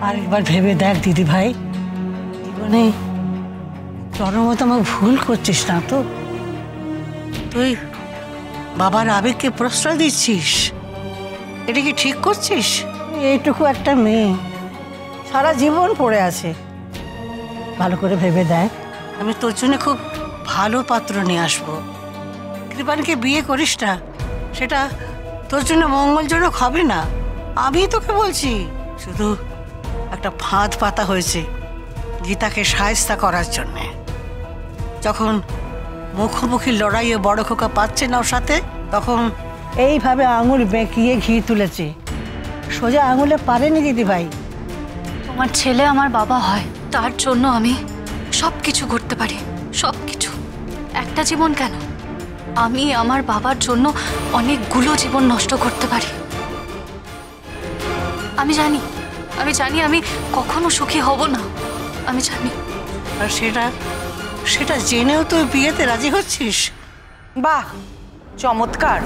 আরেকবার ভেবে দেখ দিদি ভাই, জীবনে চরমতম ভুল করছিস না তো? তুই বাবার আবেগকে প্রশ্রয় দিচ্ছিস, এটা কি ঠিক করছিস? এইটুকু একটা মেয়ে সারা জীবন পড়ে আছে, ভালো করে ভেবে দেখ। আমি তোর জন্য খুব ভালো পাত্র নিয়ে আসবো। কৃপানকে বিয়ে করিস না, সেটা তোর জন্য মঙ্গলজনক হবে না। আমি তোকে বলছি, শুধু একটা ফাঁদ পাতা হয়েছে গীতাকে সায়স্তা করার জন্যে। যখন মুখোমুখি লড়াইয়ে বড় খোকা পাচ্ছে না ওর সাথে, তখন এইভাবে আঙুল বেঁকিয়ে ঘি তুলেছে, সোজা আঙুলে পারেনি দিদি ভাই। তোমার ছেলে আমার বাবা হয়, তার জন্য আমি সব কিছু করতে পারি, সব কিছু। একটা জীবন কেন, আমি আমার বাবার জন্য অনেকগুলো জীবন নষ্ট করতে পারি। আমি জানি আমি কখনো সুখী হব না, আমি জানি। আর সেটা জেনেও তুই বিয়েতে রাজি হচ্ছিস? বাহ, চমৎকার।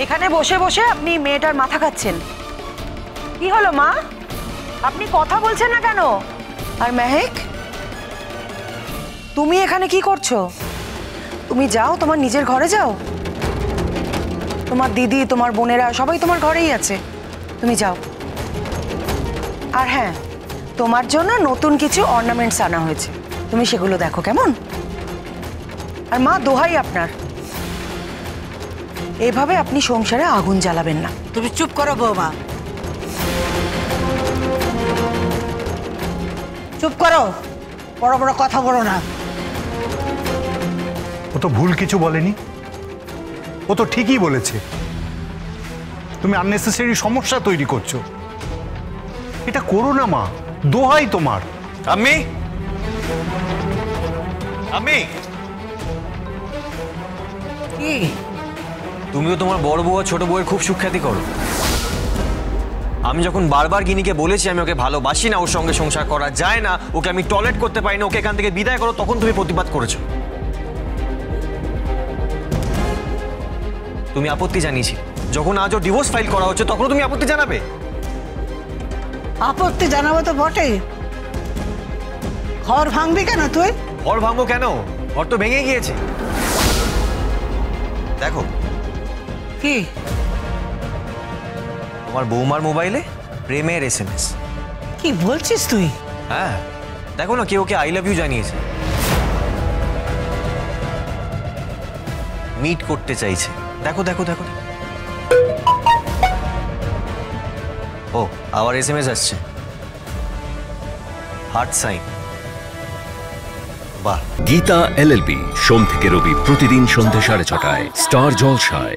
এখানে বসে বসে আপনি মেয়েটার মাথা খাচ্ছেন। কি হলো মা, আপনি কথা বলছেন না কেন? আর মেহেক, তুমি এখানে কি করছো? তুমি যাও, তোমার নিজের ঘরে যাও। তোমার দিদি, তোমার বোনেরা সবাই তোমার ঘরেই আছে, তুমি যাও। আর হ্যাঁ, তোমার জন্য নতুন কিছু অর্নামেন্টস আনা হয়েছে, তুমি সেগুলো দেখো কেমন। আর মা, দোহাই আপনার, এভাবে আপনি সংসারে আগুন জ্বালাবেন না। তুমি চুপ করো বৌমা, চুপ করো, বড় বড় কথা বলো না। ও তো ভুল কিছু বলেনি, ও তো ঠিকই বলেছে। তুমি আননেসেসারি সমস্যা তৈরি করছো, এটা করো না মা, দোহাই তোমার। আমি আমি কি? তুমিও তোমার বড় বউ আর ছোট বউয়ের খুব সুখ্যাতি করো। আমি যখন বারবার গিনিকে বলেছি আমি ওকে ভালোবাসি না, ওর সঙ্গে সংসার করা যায় না, ওকে আমি টয়লেট করতে পারি না, ওকে এখান থেকে বিদায় করো, তখন তুমি প্রতিবাদ করেছো। তুমি আপত্তি জানিয়েছি, যখন আজ ওর ডিভোর্স ফাইল করা হচ্ছে তখন তুমি আপত্তি জানাবে। আপত্তি জানাবো তো বটে, ঘর ভাঙবি কেন তুই? ঘর ভাঙবো কেন, ঘর তো ভেঙে গিয়েছে। দেখো কি? তোমার বৌমার মোবাইলে প্রেমের SMS। কি বলছিস তুই? হ্যাঁ, দেখো না, কেউ ওকে আই লাভ ইউ জানিয়েছে, মিট করতে চাইছে। দেখো দেখো দেখো, ও আবার SMS আসছে, হার্ট সাইন। বাহ। গীতা LLB, সোম থেকে রবি প্রতিদিন সন্ধ্যে 6:30টায় স্টার জলসায়।